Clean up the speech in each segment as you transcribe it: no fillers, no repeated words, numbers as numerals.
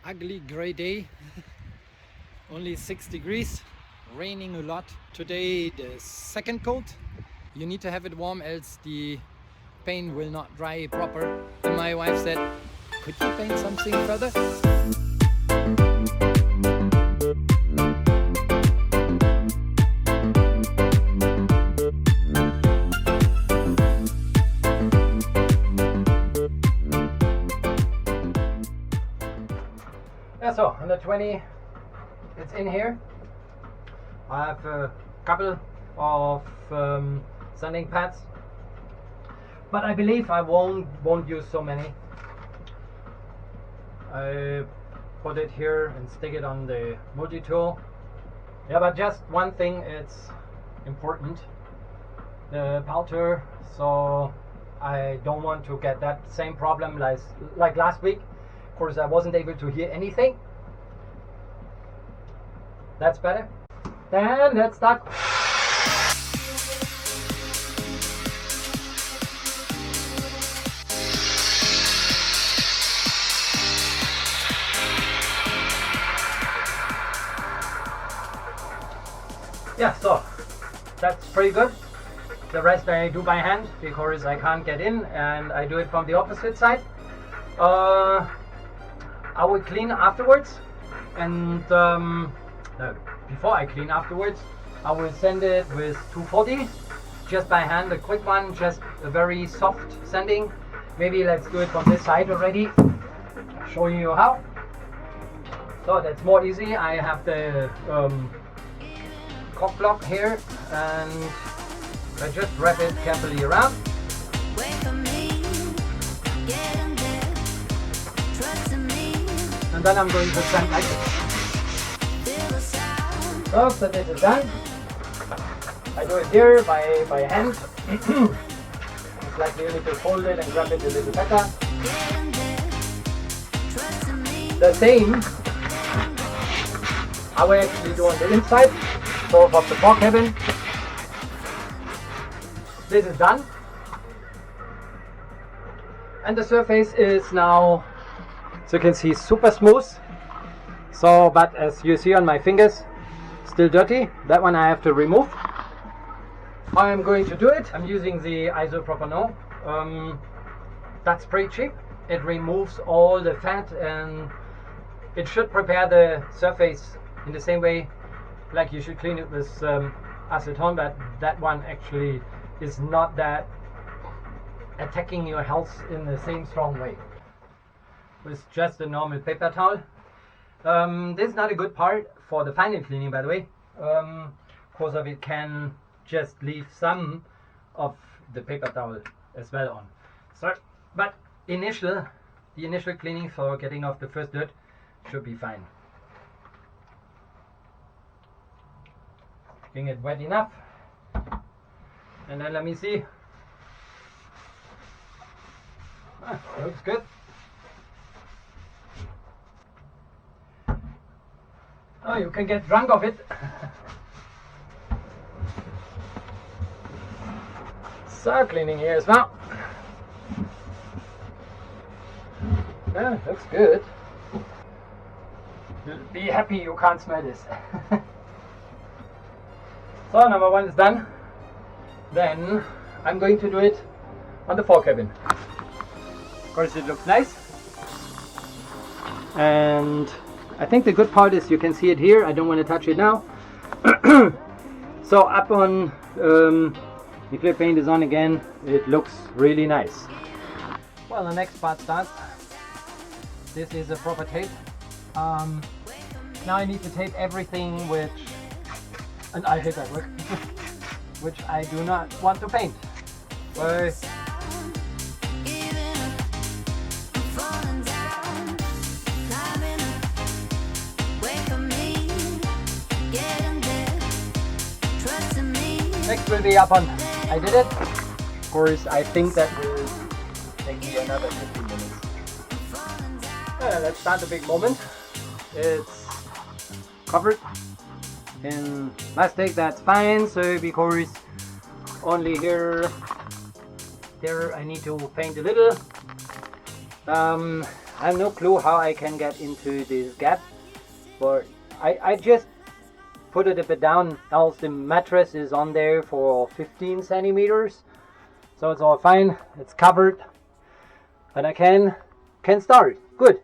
ugly gray day. Only 6 degrees, raining a lot. Today the second coat. You need to have it warm, else the paint will not dry proper. And my wife said, could you paint something further? Yeah, so 120, it's in here. I have a couple of sanding pads, but I believe I won't use so many. I put it here and stick it on the multi-tool. Yeah, but just one thing, it's important, the powder, so I don't want to get that same problem like last week. Of course, I wasn't able to hear anything. That's better. Then let's start. Yeah, so that's pretty good. The rest I do by hand because I can't get in, and I do it from the opposite side. I will clean afterwards, and before I clean afterwards, I will sand it with 240 just by hand, a quick one, just a very soft sanding. Maybe let's do it from this side already, showing you how. So that's more easy. I have the cock block here, and I just wrap it carefully around. And then I'm going to sand like this. So this is done. I do it here by hand. It's like you need to fold it and grab it a little better. The same I will actually do on the inside. So of the fog cabin. This is done. And the surface is now, so you can see, super smooth. So, but as you see on my fingers, still dirty. That one I have to remove. How I'm going to do it, I'm using the isopropyl. That's pretty cheap. It removes all the fat, and it should prepare the surface in the same way like you should clean it with acetone, but that one actually is not that attacking your health in the same strong way. With just a normal paper towel. This is not a good part for the final cleaning, by the way, because of it can just leave some of the paper towel as well on. So, but the initial cleaning for getting off the first dirt should be fine. Getting it wet enough, and then let me see. Looks good. Oh, you can get drunk of it. So, cleaning here as well. Yeah, looks good. You'll be happy you can't smell this. So, number one is done. Then I'm going to do it on the fore cabin. Of course, it looks nice. And I think the good part is you can see it here. I don't want to touch it now. So up on the clear paint is on again. It looks really nice. Well, the next part starts. This is a proper tape. Now I need to tape everything which, and I hate that word, which I do not want to paint. So next will be up on I did it. Of course, I think that will take me another 15 minutes. Let's start the big moment. It's covered in plastic, that's fine. So because only there I need to paint a little. I have no clue how I can get into this gap, but I just put it a bit down, else the mattress is on there for 15 centimeters, so it's all fine, it's covered, and I can start. Good.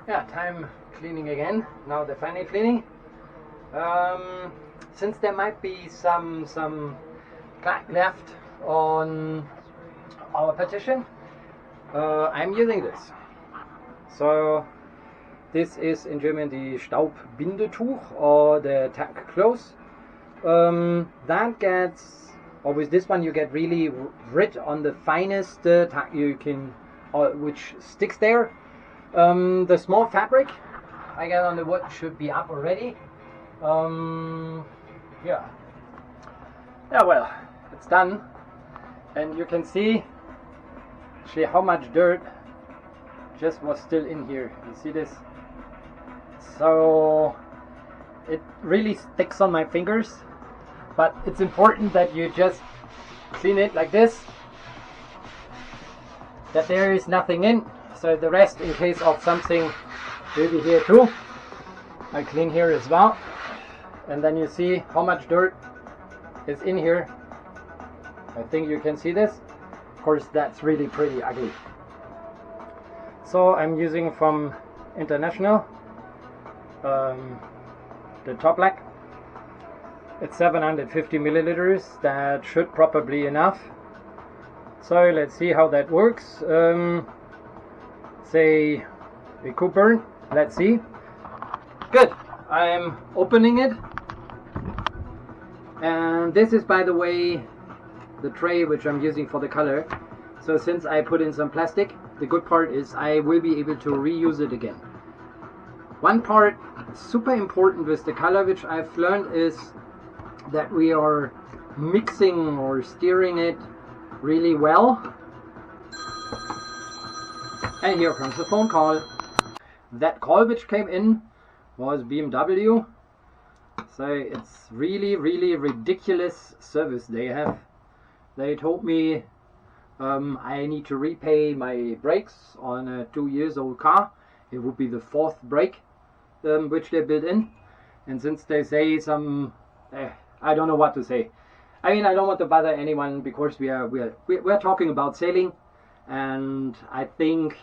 Yeah, time cleaning again. Now the final cleaning. Since there might be some black left on our partition, I'm using this. So this is in German the Staubbindetuch or the tack cloth. That gets, or with this one you get really rid on the finest tack you can, which sticks there. The small fabric I get on the wood should be up already. Yeah, well, it's done, and you can see actually how much dirt just was still in here. You see this? So it really sticks on my fingers, but it's important that you just clean it like this, that there is nothing in. So the rest, in case of something, will be here too. I clean here as well, and then you see how much dirt is in here. I think you can see this. Of course, that's really pretty ugly. So I'm using from International the top black. It's 750 milliliters. That should probably be enough. So let's see how that works. Say a could burn. Let's see. Good. I'm opening it, and this is, by the way, the tray which I'm using for the color. So since I put in some plastic, the good part is I will be able to reuse it again. One part super important with the color which I've learned is that we are mixing or steering it really well. And here comes the phone call. That call which came in was BMW. So it's really ridiculous service they have. They told me I need to repay my brakes on a 2-year-old car. It would be the 4th brake which they built in, and since they say some I don't know what to say. I mean, I don't want to bother anyone because we're talking about sailing, and I think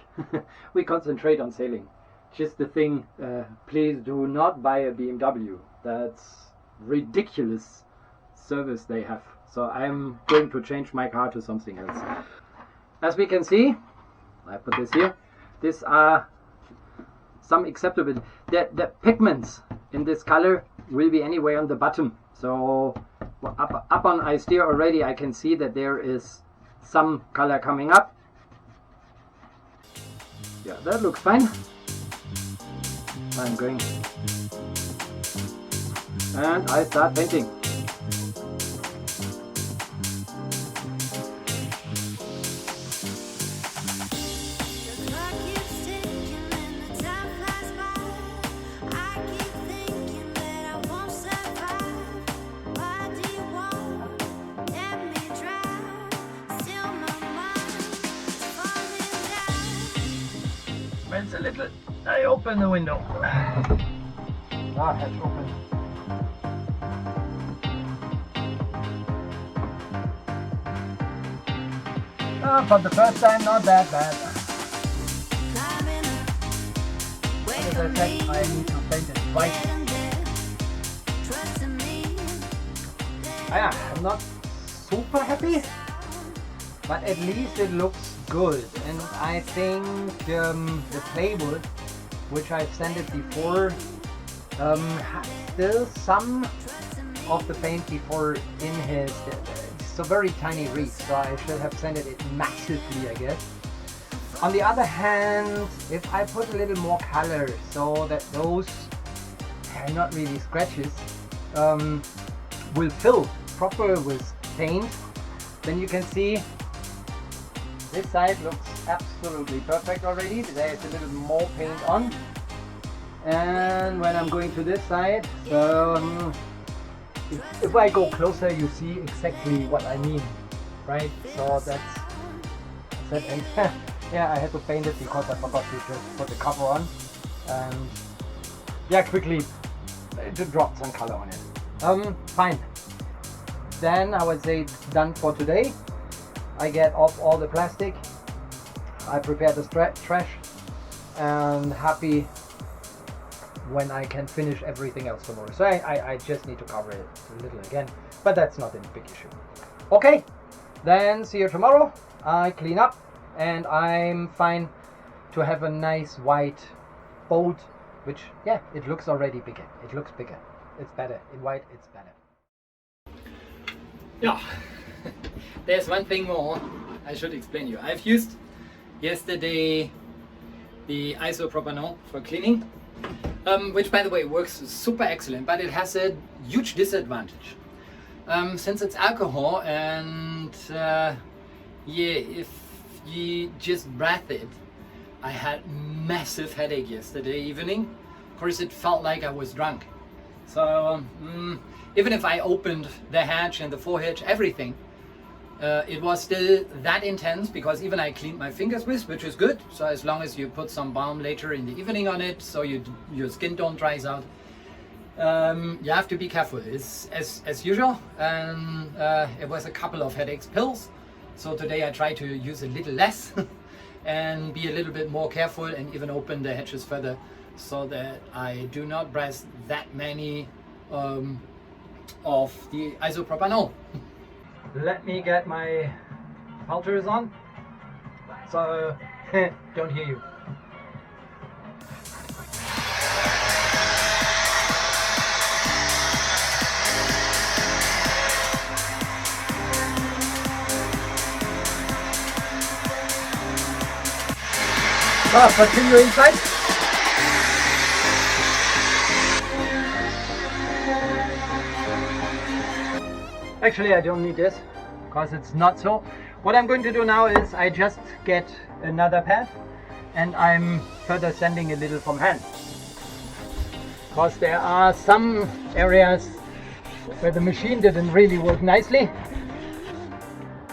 we concentrate on sailing. Just the thing, please do not buy a BMW. That's ridiculous service they have. So I'm going to change my car to something else. As we can see, I put this here. These are some acceptable. The pigments in this color will be anyway on the bottom. So up on I steer already, I can see that there is some color coming up. Yeah, that looks fine. I'm going, and I start painting. It's a little, I open the window. Hatch open. For the first time, not that bad. As I said, I need to paint it twice. I'm not super happy, but at least it looks good, and I think the playwood, which I've sanded before, has still some of the paint before in his. It's a very tiny wreath, so I should have sanded it massively, I guess. On the other hand, if I put a little more color so that those are not really scratches will fill proper with paint, then you can see this side looks absolutely perfect already. There is a little more paint on, and when I'm going to this side, if I go closer, you see exactly what I mean, right? So that's it. And Yeah, I had to paint it because I forgot to just put the cover on, and yeah, quickly to drop some color on it. Fine. Then I would say it's done for today. I get off all the plastic. I prepare the trash, and happy when I can finish everything else tomorrow. So I just need to cover it a little again, but that's not a big issue. Okay, then see you tomorrow. I clean up, and I'm fine to have a nice white boat, which, yeah, it looks already bigger. It looks bigger. It's better. In white, it's better. Yeah, there's one thing more I should explain you. I've used yesterday the isopropanol for cleaning, which by the way works super excellent, but it has a huge disadvantage. Since it's alcohol, and yeah, if you just breath it, I had massive headache yesterday evening. Of course, it felt like I was drunk. So even if I opened the hatch and the forehatch, everything, it was still that intense, because even I cleaned my fingers with, which is good. So as long as you put some balm later in the evening on it, so your skin don't dries out, you have to be careful. It's as usual, and it was a couple of headaches pills. So today I try to use a little less and be a little bit more careful, and even open the hatches further, so that I do not breath that many of the isopropanol. Let me get my filters on, so don't hear you. Continue inside. Actually, I don't need this, because it's not so. What I'm going to do now is I just get another pad, and I'm further sanding a little from hand, because there are some areas where the machine didn't really work nicely.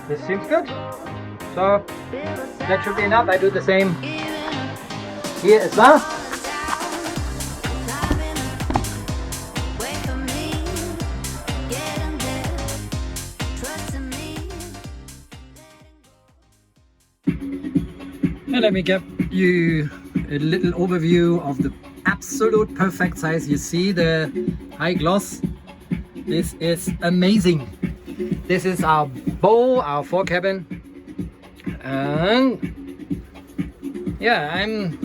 This seems good, so that should be enough. I do the same here as well. And let me give you a little overview of the absolute perfect size. You see the high gloss. This is amazing. This is our bow, our fore cabin, and yeah, I'm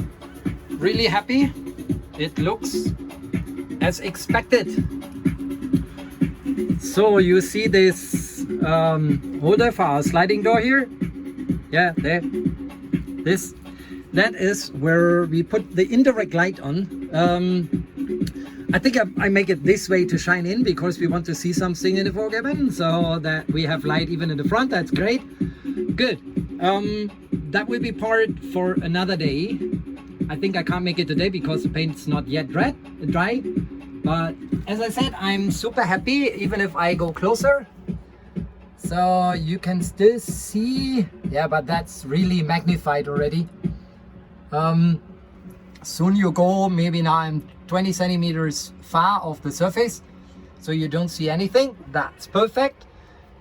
really happy. It looks as expected. So you see this holder for our sliding door here. Yeah, there. That is where we put the indirect light on. I think I make it this way to shine in, because we want to see something in the fore cabin, so that we have light even in the front. That's great. Good. That will be part for another day. I think I can't make it today because the paint's not yet dry. But as I said, I'm super happy, even if I go closer. So you can still see, yeah, but that's really magnified already. Soon you go, maybe now I'm 20 centimeters far off the surface, so you don't see anything. That's perfect.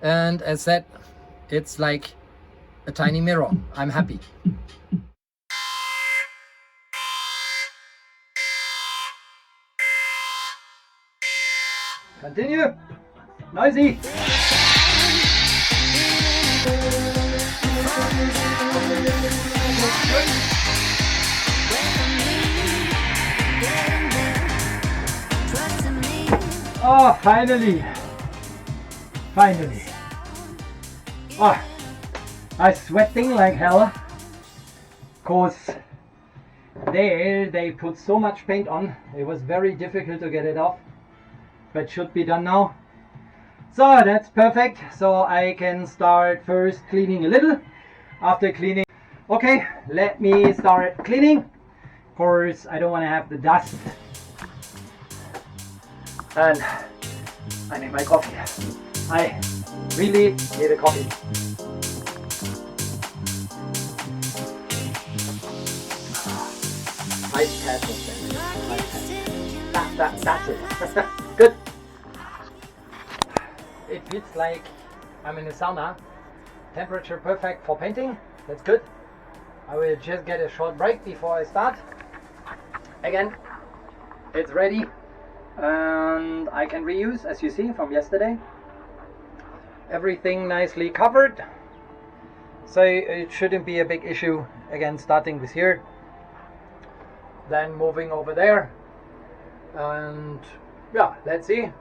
And as said, it's like a tiny mirror. I'm happy. Continue. Noisy. Oh, finally. Oh, I'm sweating like hell, cause they put so much paint on. It was very difficult to get it off, but should be done now. So that's perfect. So I can start first cleaning a little. After cleaning, okay, let me start cleaning. Of course, I don't want to have the dust. And I need my coffee. I really need a coffee. 5 pads of that. 5 pads. That's it. Good. It feels like I'm in a sauna. Temperature perfect for painting. That's good. I will just get a short break before I start. Again, it's ready and I can reuse, as you see from yesterday. Everything nicely covered, so it shouldn't be a big issue. Again, starting with here, then moving over there, and yeah, let's see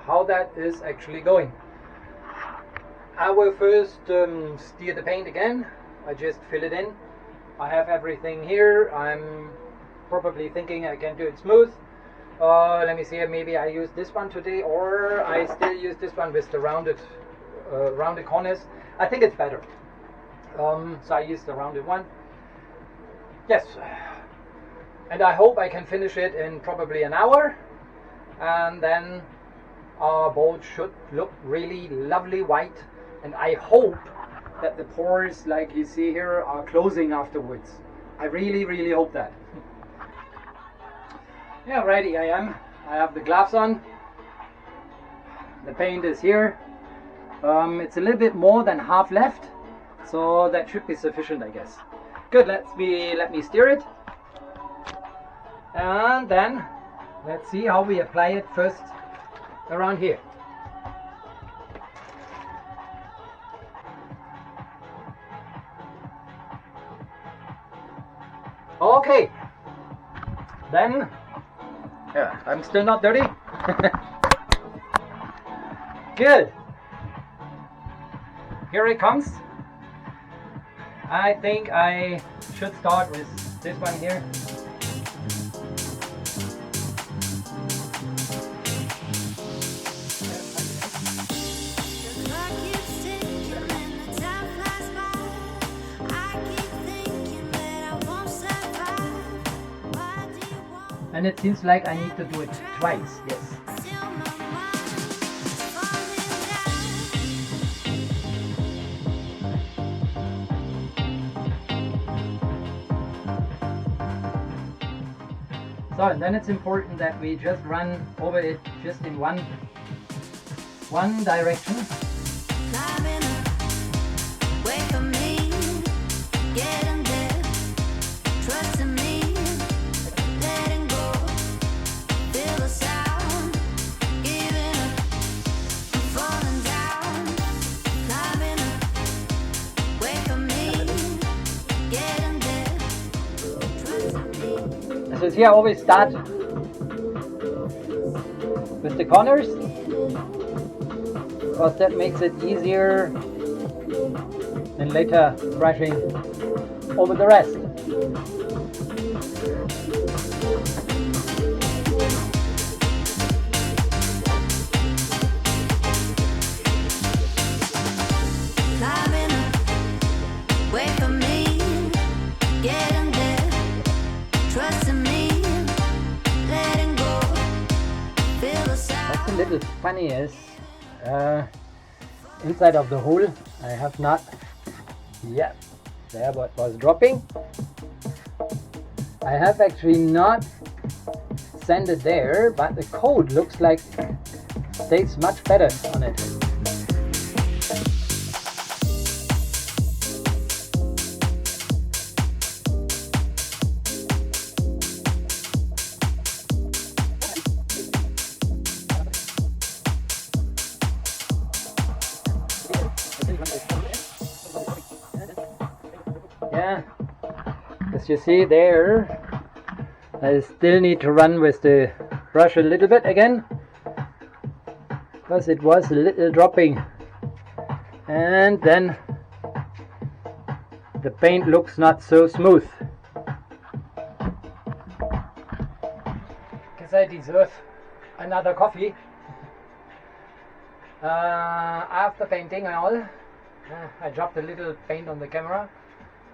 how that is actually going. I will first stir the paint again. I just fill it in. I have everything here. I'm probably thinking I can do it smooth. Let me see, maybe I use this one today, or I still use this one with the rounded corners. I think it's better. So I use the rounded one. Yes. And I hope I can finish it in probably an hour. And then our boat should look really lovely white. And I hope that the pores, like you see here, are closing afterwards. I really, really hope that. Yeah, ready I am. I have the gloves on. The paint is here. It's a little bit more than half left, so that should be sufficient, I guess. Good. Let me stir it, and then let's see how we apply it first around here. Okay, then, yeah, I'm still not dirty. Good. Here it comes. I think I should start with this one here. And it seems like I need to do it twice, yes. So, and then it's important that we just run over it just in one direction. So here I always start with the corners, because that makes it easier than later brushing over the rest. What's a little funny is inside of the hole I have not, yeah, there what was dropping. I have actually not sanded there, but the coat looks like stays much better on it. Yeah, as you see there, I still need to run with the brush a little bit again, because it was a little dropping, and then the paint looks not so smooth. Guess I deserve another coffee. After painting and all, I dropped a little paint on the camera,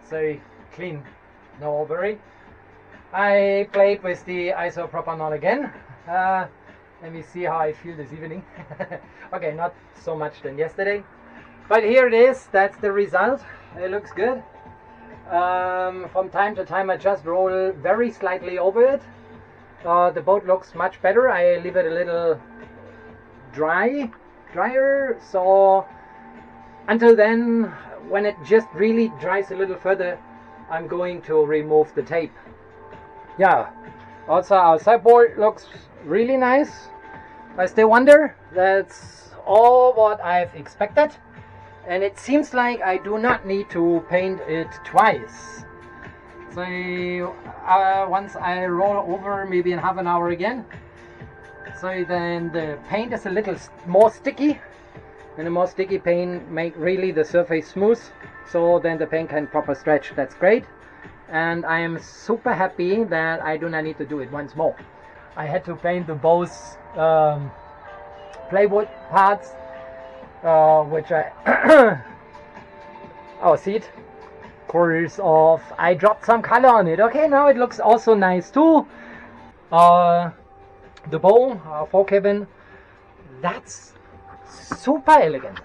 so clean, no worry. I played with the isopropanol again. Let me see how I feel this evening. Okay, not so much than yesterday, but here it is. That's the result. It looks good. From time to time I just roll very slightly over it. The boat looks much better. I leave it a little drier, so until then, when it just really dries a little further, I'm going to remove the tape. Yeah, also our sideboard looks really nice. I still wonder, that's all what I've expected, and it seems like I do not need to paint it twice. So once I roll over maybe in half an hour again, so then the paint is a little more sticky, and the more sticky paint make really the surface smooth, so then the paint can proper stretch. That's great, and I am super happy that I do not need to do it once more. I had to paint the both plywood parts, which I oh, see it? Course of I dropped some color on it. Okay, now it looks also nice too. The bow for Kevin, that's super elegant,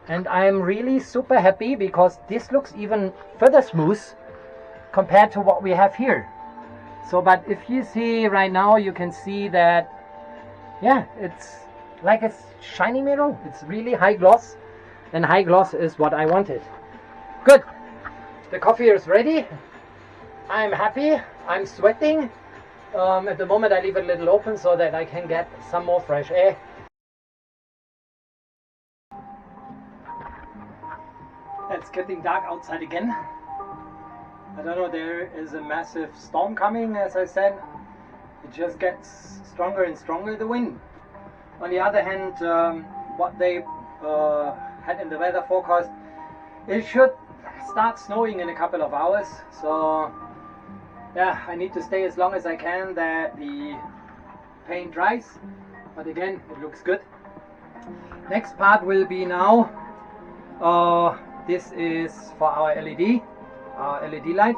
and I'm really super happy because this looks even further smooth compared to what we have here. So, but if you see right now, you can see that, yeah, it's like a shiny mirror. It's really high gloss, and high gloss is what I wanted. Good. The coffee is ready. I'm happy. I'm sweating. At the moment I leave it a little open so that I can get some more fresh air. It's getting dark outside again. I don't know, there is a massive storm coming, as I said. It just gets stronger and stronger, the wind. On the other hand, what they had in the weather forecast, it should start snowing in a couple of hours. So yeah, I need to stay as long as I can that the paint dries, but again, it looks good. Next part will be now, this is for our LED light,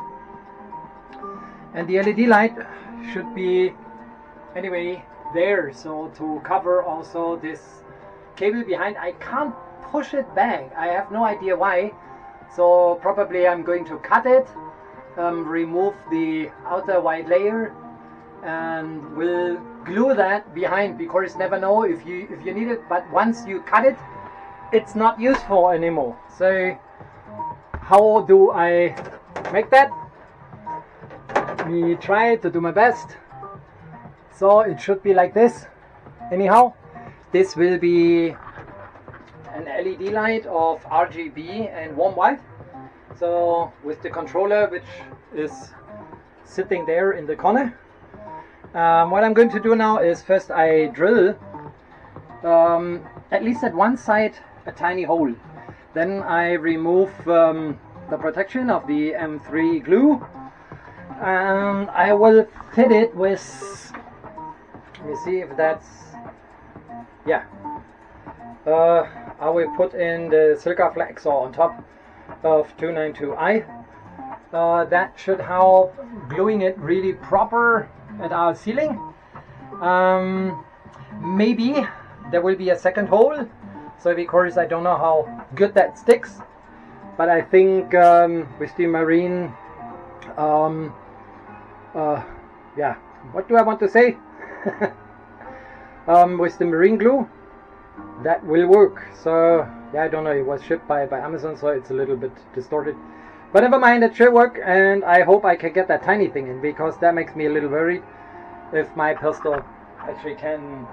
and the LED light should be anyway there, so to cover also this cable behind. I can't push it back, I have no idea why, so probably I'm going to cut it, remove the outer white layer, and will glue that behind, because never know if you need it, but once you cut it, it's not useful anymore. So how do I make that? Let me try to do my best. So it should be like this. Anyhow, this will be an LED light of RGB and warm white. So with the controller, which is sitting there in the corner. What I'm going to do now is first I drill at least at one side a tiny hole. Then I remove the protection of the M3 glue, and I will fit it with, let me see if that's, yeah, I will put in the silica flexor on top of 292i. That should help gluing it really proper at our ceiling. Maybe there will be a second hole, so because I don't know how good that sticks, but I think with the marine, yeah, what do I want to say? With the marine glue, that will work. So yeah, I don't know, it was shipped by Amazon, so it's a little bit distorted, but never mind, it should work, and I hope I can get that tiny thing in, because that makes me a little worried if my pistol actually can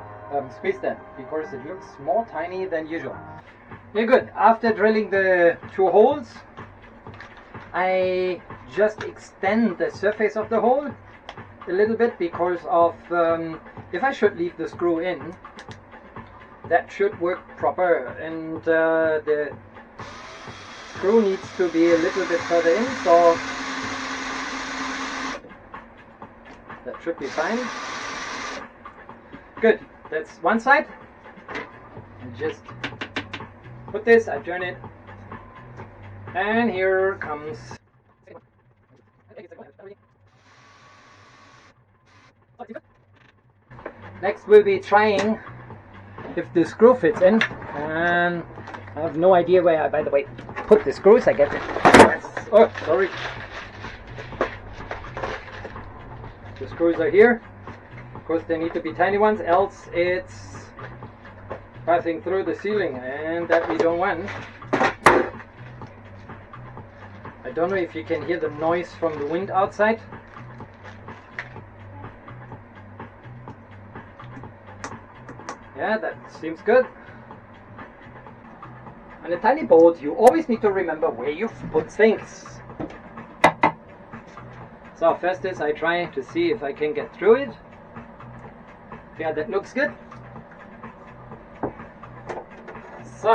squeeze that, because it looks more tiny than usual. Yeah, good. After drilling the two holes, I just extend the surface of the hole a little bit, because of if I should leave the screw in, that should work proper, and the screw needs to be a little bit further in, so that should be fine. Good, that's one side. And just put this, I turn it, and here comes. Next we'll be trying if the screw fits in, and I have no idea where I, by the way, put the screws. I guess it Oh, sorry. The screws are here. Of course, they need to be tiny ones, else it's passing through the ceiling, and that we don't want. I don't know if you can hear the noise from the wind outside. Yeah, that seems good. On a tiny boat, you always need to remember where you put things. So first is I try to see if I can get through it. Yeah, that looks good. So,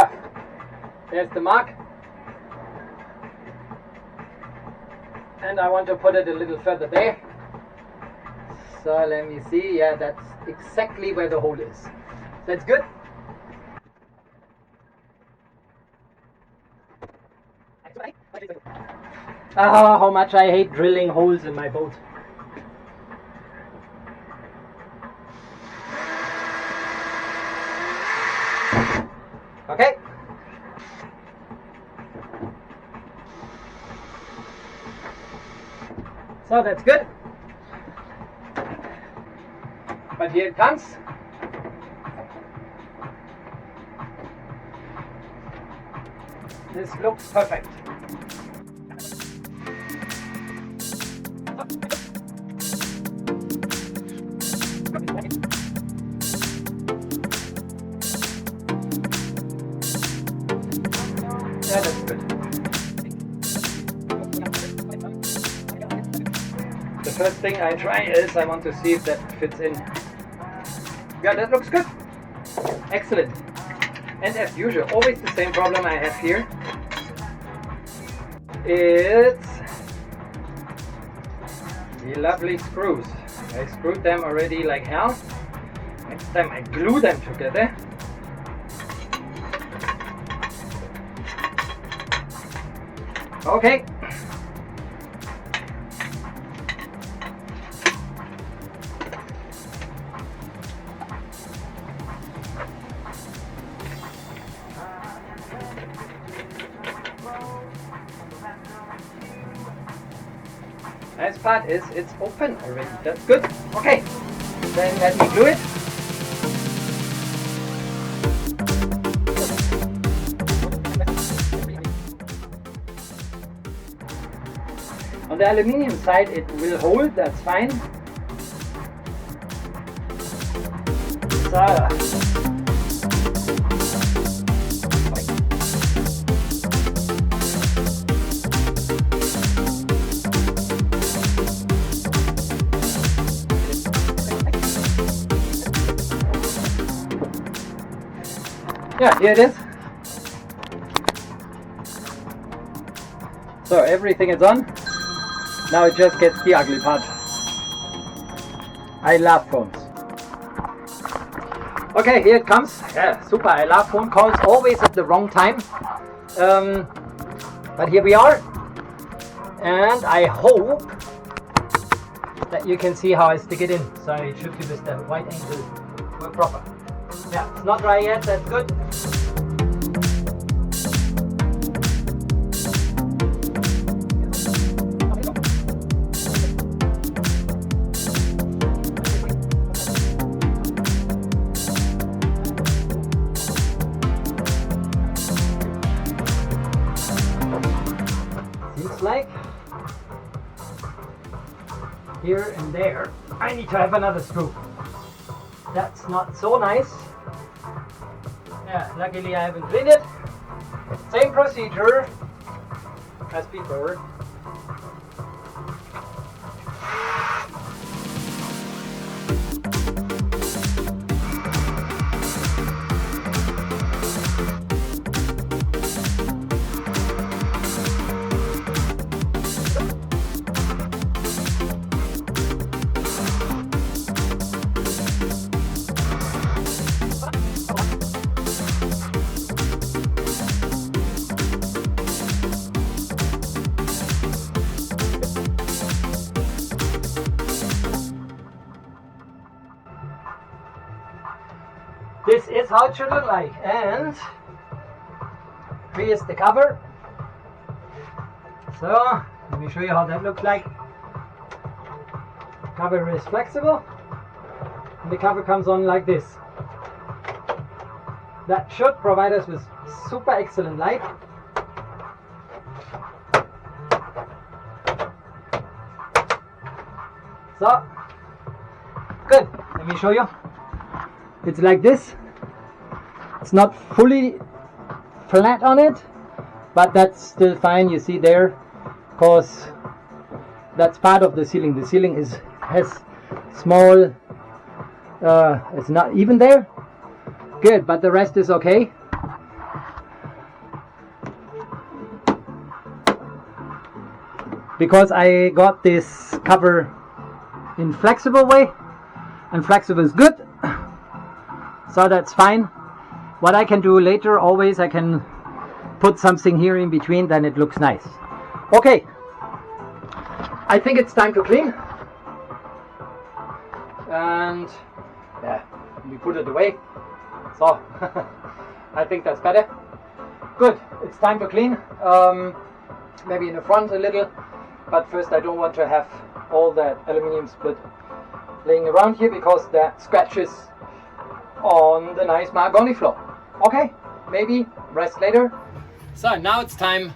there's the mark. And I want to put it a little further there. So let me see. Yeah, that's exactly where the hole is. That's good. Ah, how much I hate drilling holes in my boat. Okay. So that's good. But here it comes. This looks perfect. Yeah, that's good. The first thing I try is I want to see if that fits in. Yeah, that looks good. Excellent. And as usual, always the same problem I have here. It's the lovely screws. I screwed them already like hell. Next time I glue them together. Okay. Nice part is it's open already. That's good. Okay. Then let me glue it. On the aluminium side it will hold, that's fine. So, yeah, here it is. So everything is on. Now it just gets the ugly part. I love phones. Okay, here it comes. Yeah, super. I love phone calls, always at the wrong time. But here we are. And I hope that you can see how I stick it in. So it should be with the right angle work proper. Yeah, it's not dry yet, that's good. Seems like here and there I need to have another screw. That's not so nice. Yeah, luckily I haven't cleaned it. Same procedure as before. This is how it should look like, and here's the cover. So let me show you how that looks like. Cover is flexible and the cover comes on like this. That should provide us with super excellent light. So good, let me show you. It's like this. It's not fully flat on it, but that's still fine. You see there, because that's part of the ceiling. The ceiling has small, it's not even there. Good, but the rest is okay. Because I got this cover in flexible way, and flexible is good, so that's fine. What I can do later, always I can put something here in between, then it looks nice. Okay, I think it's time to clean, and yeah, we put it away. So I think that's better. Good, it's time to clean. Maybe in the front a little, but first I don't want to have all that aluminium split laying around here because that scratches on the nice mahogany floor. Okay, maybe rest later. So now it's time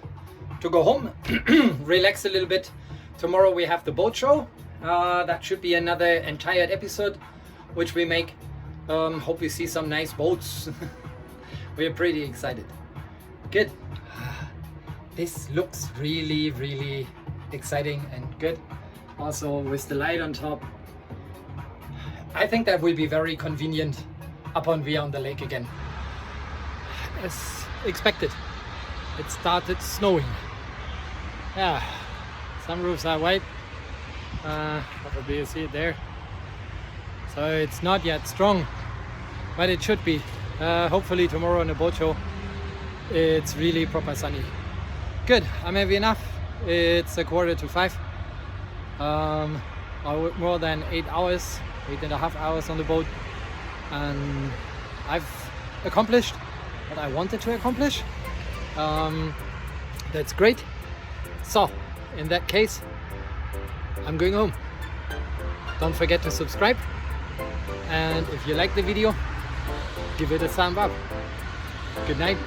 to go home, relax a little bit. Tomorrow we have the boat show. That should be another entire episode which we make. Hope we see some nice boats. We are pretty excited. Good. This looks really, really exciting and good. Also with the light on top. I think that will be very convenient upon we are on the lake again. As expected, it started snowing. Yeah, some roofs are white. Probably you see it there. So it's not yet strong, but it should be. Hopefully tomorrow on the boat show it's really proper sunny. Good, I'm happy enough. It's 4:45. More than 8 hours, 8.5 hours on the boat, and I've accomplished what I wanted to accomplish. That's great. So in that case, I'm going home. Don't forget to subscribe, and if you like the video, give it a thumb up. Good night.